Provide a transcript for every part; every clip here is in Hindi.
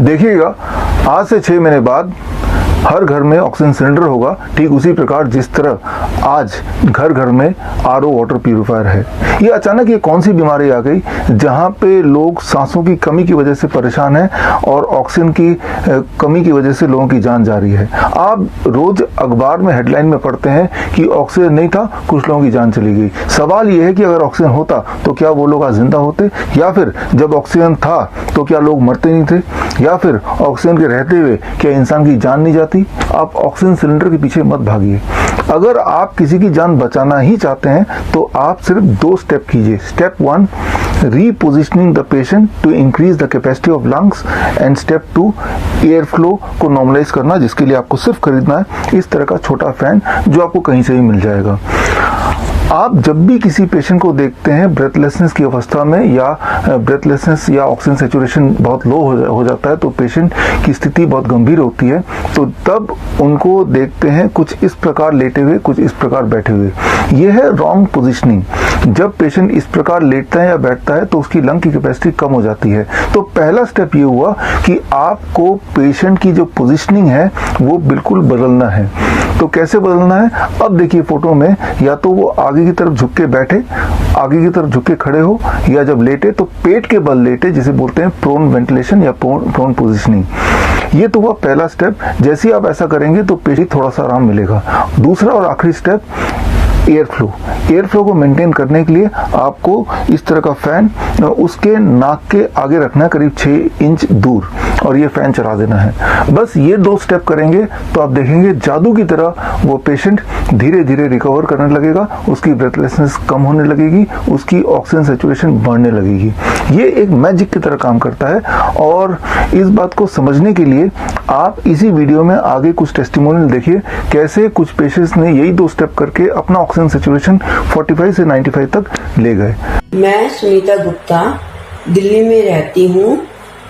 देखिएगा आज से 6 महीने बाद हर घर में ऑक्सीजन सिलेंडर होगा, ठीक उसी प्रकार जिस तरह आज घर घर में आरओ वाटर प्यूरिफायर है। ये अचानक ये कौन सी बीमारी आ गई जहाँ पे लोग सांसों की कमी की वजह से परेशान हैं और ऑक्सीजन की कमी की वजह से लोगों की जान जा रही है। आप रोज अखबार में हेडलाइन में पढ़ते हैं कि ऑक्सीजन नहीं था, कुछ लोगों की जान चली गई। सवाल ये है कि अगर ऑक्सीजन होता तो क्या वो लोग आज जिंदा होते, या फिर जब ऑक्सीजन था तो क्या लोग मरते नहीं थे, या फिर ऑक्सीजन के रहते हुए क्या इंसान की जान नहीं जाती। आप ऑक्सीजन सिलेंडर के पीछे मत भागिए। अगर आप किसी की जान बचाना ही चाहते हैं तो आप सिर्फ 2 स्टेप कीजिए। Step 1, repositioning the patient to increase the capacity of lungs, and step 2, air flow को नॉर्मलाइज करना, जिसके लिए आपको सिर्फ खरीदना है इस तरह का छोटा फैन जो आपको कहीं से भी मिल जाएगा। आप जब भी किसी पेशेंट को देखते हैं ब्रेथलेसनेस की अवस्था में, या ब्रेथलेसनेस या ऑक्सीजन सैचुरेशन बहुत लो हो जाता है, तो पेशेंट की स्थिति बहुत गंभीर होती है, तो तब उनको देखते हैं कुछ इस प्रकार लेटे हुए, कुछ इस प्रकार बैठे हुए। यह है रॉन्ग पोजीशनिंग। जब पेशेंट इस प्रकार लेटता है या बैठता है तो उसकी लंग की कैपेसिटी कम हो जाती है। तो पहला स्टेप ये हुआ कि आपको पेशेंट की जो पोजीशनिंग है वो बिल्कुल बदलना है। तो कैसे बदलना है, अब देखिए फोटो में, या तो वो आगे की तरफ झुक के बैठे, आगे की तरफ झुक के खड़े हो, या जब लेटे तो पेट के बल लेटे, जिसे बोलते हैं प्रोन वेंटिलेशन या प्रोन पोजीशनिंग। ये तो हुआ पहला स्टेप। जैसे ही आप ऐसा करेंगे तो पेशेंट थोड़ा सा आराम मिलेगा। दूसरा और आखिरी step, air flow. Air flow को मेंटेन करने के लिए आपको इस तरह का फैन उसके नाक के आगे रखना है, करीब 6 इंच दूर, और ये फैन चला देना है। बस ये 2 स्टेप करेंगे तो आप देखेंगे जादू की तरह वो पेशेंट धीरे धीरे रिकवर करने लगेगा, उसकी ब्रेथलेसनेस कम होने लगेगी, उसकी ऑक्सीजन सैचुरेशन बढ़ने लगेगी। ये एक मैजिक की तरह काम करता है। और इस बात को समझने के लिए आप इसी वीडियो में आगे कुछ टेस्टिमोनियल देखिए, कैसे कुछ पेशेंट्स ने यही 2 स्टेप करके अपना ऑक्सीजन सैचुरेशन 45 से 95 तक ले गए। मैं सुनीता गुप्ता दिल्ली में रहती हूँ।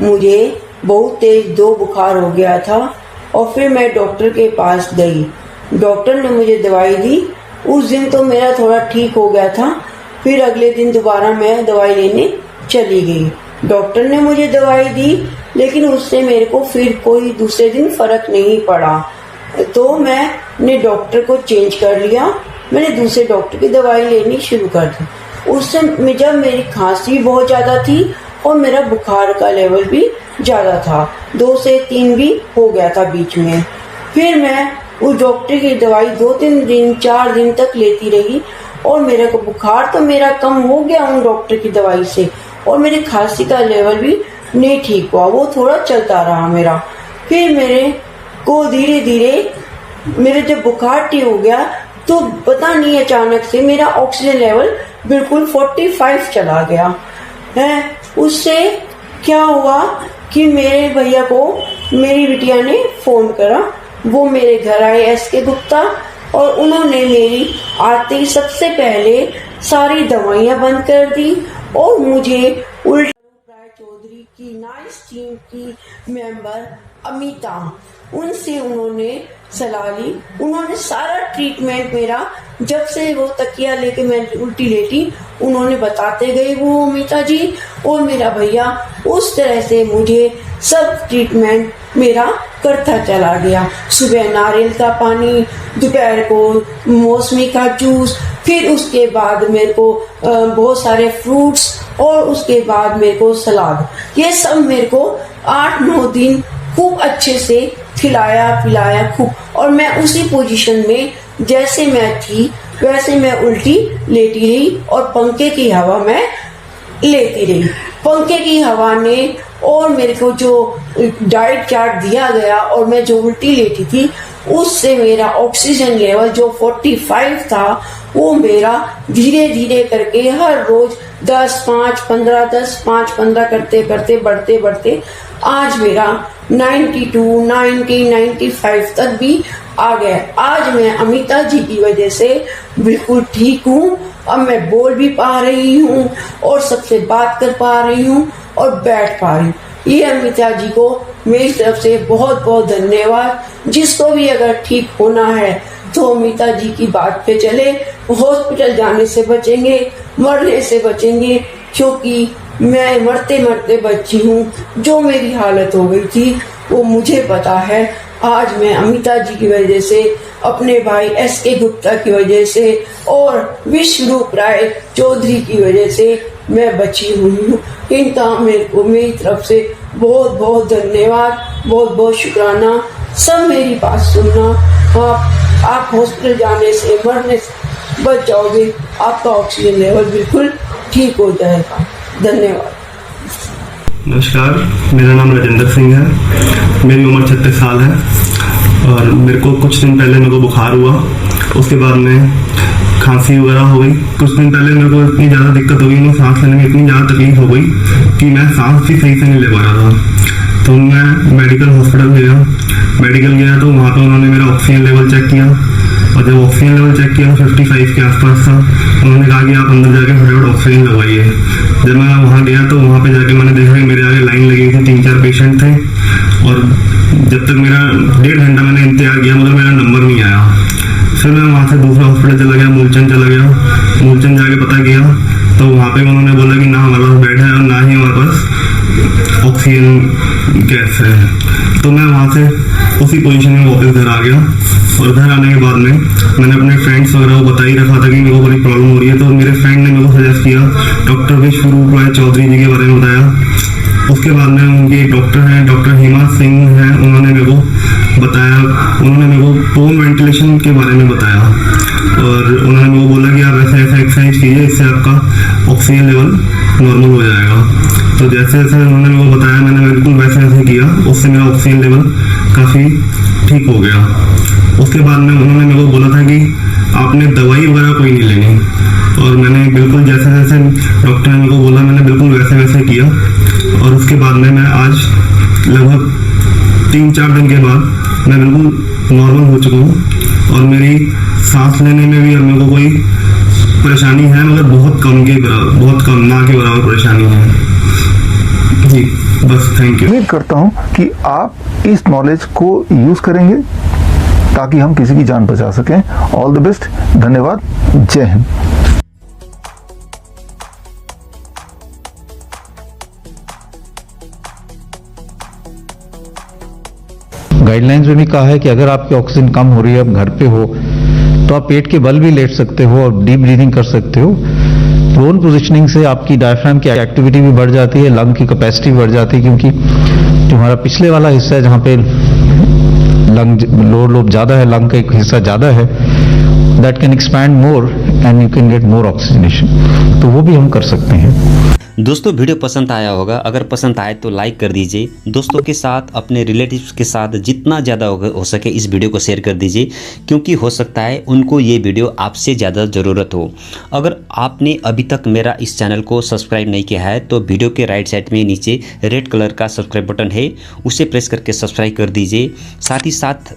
मुझे बहुत तेज 2 बुखार हो गया था और फिर मैं डॉक्टर के पास गई। डॉक्टर ने मुझे दवाई दी। उस दिन तो मेरा थोड़ा ठीक हो गया था। फिर अगले दिन दोबारा मैं दवाई लेने चली गई। डॉक्टर ने मुझे दवाई दी, लेकिन उससे मेरे को फिर कोई दूसरे दिन फर्क नहीं पड़ा। तो मैंने डॉक्टर को चेंज कर लिया। मैंने दूसरे डॉक्टर की दवाई लेनी शुरू कर दी। उससे जब मेरी खांसी बहुत ज्यादा थी और मेरा बुखार का लेवल भी ज्यादा था, 2 से 3 भी हो गया था बीच में। फिर मैं उस डॉक्टर की दवाई 2-3 दिन 4 दिन तक लेती रही और मेरे को बुखार तो मेरा कम हो गया उन डॉक्टर की दवाई से, और मेरी खांसी का लेवल भी नहीं ठीक हुआ, वो थोड़ा चलता रहा मेरा। फिर मेरे को धीरे धीरे मेरे जब बुखार ठीक हो गया तो पता नहीं अचानक से मेरा ऑक्सीजन लेवल बिल्कुल 45 चला गया है। उससे क्या हुआ कि मेरे भैया को मेरी बिटिया ने फोन करा। वो मेरे घर आए, एसके गुप्ता, और उन्होंने मेरी आते ही सबसे पहले सारी दवाइयां बंद कर दी और मुझे उल्टा चौधरी की नाइस टीम की मेंबर अमिता, उनसे उन्होंने सलाह ली। उन्होंने सारा ट्रीटमेंट मेरा, जब से वो तकिया लेके मैं उल्टी लेटी, उन्होंने बताते गए वो अमिता जी और मेरा भैया। उस तरह से मुझे सब ट्रीटमेंट मेरा करता चला गया। सुबह नारियल का पानी, दोपहर को मौसमी का जूस, फिर उसके बाद मेरे को बहुत सारे फ्रूट्स, और उसके बाद मेरे को सलाद। ये सब मेरे को 8-9 दिन खूब अच्छे से खिलाया पिलाया खूब। और मैं उसी पोजीशन में जैसे मैं थी वैसे मैं उल्टी लेटी रही और पंखे की हवा मैं लेती रही। पंखे की हवा ने और मेरे को जो डाइट चार्ट दिया गया और मैं जो उल्टी लेटी थी, उससे मेरा ऑक्सीजन लेवल जो 45 था वो मेरा धीरे धीरे करके हर रोज 10-5-15 10-5-15 करते करते बढ़ते बढ़ते आज मेरा 92, 90, 95 तक भी आ गया। आज मैं अमिता जी की वजह से बिल्कुल ठीक हूँ। अब मैं बोल भी पा रही हूँ और सबसे बात कर पा रही हूँ और बैठ पा रही हूँ। ये अमिता जी को मेरी तरफ से बहुत बहुत धन्यवाद। जिसको भी अगर ठीक होना है तो अमिता जी की बात पे चले। हॉस्पिटल जाने से बचेंगे, मरने से बचेंगे, क्योंकि मैं मरते मरते बची हूँ। जो मेरी हालत हो गई थी वो मुझे पता है। आज मैं अमिता जी की वजह से, अपने भाई एस.के. गुप्ता की वजह से और विश्वरूप राय चौधरी की वजह से मैं बची हुई हूँ। इनका मेरे को मेरी तरफ से बहुत बहुत धन्यवाद, बहुत बहुत शुक्राना। सब मेरी बात सुनना। आप हॉस्पिटल जाने से, मरने से बच जाओगे। आपका ऑक्सीजन लेवल बिल्कुल ठीक हो जाएगा। धन्यवाद। नमस्कार, मेरा नाम राजेंद्र सिंह है। मेरी उम्र 36 साल है और मेरे को कुछ दिन पहले मेरे को बुखार हुआ। उसके बाद में खांसी वगैरह हो गई। कुछ दिन पहले मेरे को इतनी ज़्यादा दिक्कत हो गई, मुझे सांस लेने में इतनी ज़्यादा तकलीफ हो गई कि मैं सांस भी सही से नहीं ले पा रहा था। तो मैं मेडिकल हॉस्पिटल गया तो वहाँ पर उन्होंने मेरा ऑक्सीजन लेवल चेक किया और जब ऑक्सीजन लेवल चेक किया तो 55 के आसपास था। उन्होंने कहा कि आप अंदर जाके फटाफट ऑक्सीजन लगवाइए। जब मैं वहाँ गया तो वहाँ पे जाके मैंने देखा कि मेरे आगे लाइन लगी थी, 3-4 पेशेंट थे और जब तक मेरा 1.5 घंटा मैंने इंतजार किया मगर मेरा नंबर नहीं आया। फिर मैं वहाँ से दूसरा हॉस्पिटल चला गया, मूलचंद चला गया। मूलचंद जाके पता किया तो वहाँ पे उन्होंने बोला कि ना हमारे पास बेड है और ना ही हमारे पास ऑक्सीजन गैस है। तो मैं वहाँ से उसी पोजीशन में वापस घर आ गया और घर आने के बाद में मैंने अपने फ्रेंड्स वगैरह को बता ही रखा था कि मेरे को बड़ी प्रॉब्लम हो रही है। तो मेरे फ्रेंड ने मेरे को सजेस्ट किया, डॉक्टर विश्वरूप राय चौधरी जी के बारे में बताया। उसके बाद में उनके एक डॉक्टर हैं, डॉक्टर हेमा सिंह हैं, उन्होंने मेरे को बताया, उन्होंने मेरे को पोम वेंटिलेशन के बारे में बताया और उन्होंने मेरे को बोला कि आप ऐसे ऐसे एक्सरसाइज कीजिए, इससे आपका ऑक्सीजन लेवल नॉर्मल हो जाएगा। तो जैसे जैसे उन्होंने मेरे को बताया मैंने बिल्कुल वैसे वैसे किया, उससे मेरा ऑक्सीजन लेवल काफ़ी ठीक हो गया। उसके बाद में उन्होंने मेरे को बोला था कि आपने दवाई वगैरह कोई नहीं लेनी और मैंने बिल्कुल जैसे जैसे डॉक्टर ने मेरे को बोला मैंने बिल्कुल वैसे वैसे किया और उसके बाद में मैं आज लगभग 3-4 दिन के बाद मैं बिल्कुल नॉर्मल हो चुका हूँ और मेरी सांस लेने में भी अब मेरे को कोई परेशानी है मगर बहुत कम, ना के बराबर परेशानी है जी। बस थैंक यू। उम्मीद करता हूं कि आप इस नॉलेज को यूज करेंगे ताकि हम किसी की जान बचा सकें। ऑल द बेस्ट, धन्यवाद, जय हिंद। गाइडलाइंस में भी कहा है कि अगर आपकी ऑक्सीजन कम हो रही है, आप घर पे हो तो आप पेट के बल भी लेट सकते हो और डीप ब्रीदिंग कर सकते हो। प्रोन पोजिशनिंग से आपकी डायफ्राम की एक्टिविटी भी बढ़ जाती है, लंग की कैपेसिटी भी बढ़ जाती है, क्योंकि जो हमारा पिछले वाला हिस्सा है जहाँ पे लंग लोअर लोब ज़्यादा है, लंग का एक हिस्सा ज़्यादा है, that can expand more and you can get more oxygenation. तो वो भी हम कर सकते हैं। दोस्तों वीडियो पसंद आया होगा, अगर पसंद आए तो लाइक कर दीजिए। दोस्तों के साथ, अपने रिलेटिव्स के साथ जितना ज़्यादा हो सके इस वीडियो को शेयर कर दीजिए, क्योंकि हो सकता है उनको ये वीडियो आपसे ज़्यादा ज़रूरत हो। अगर आपने अभी तक मेरा इस चैनल को सब्सक्राइब नहीं किया है तो वीडियो के राइट साइड में नीचे रेड कलर का सब्सक्राइब बटन है, उसे प्रेस करके सब्सक्राइब कर दीजिए। साथ ही साथ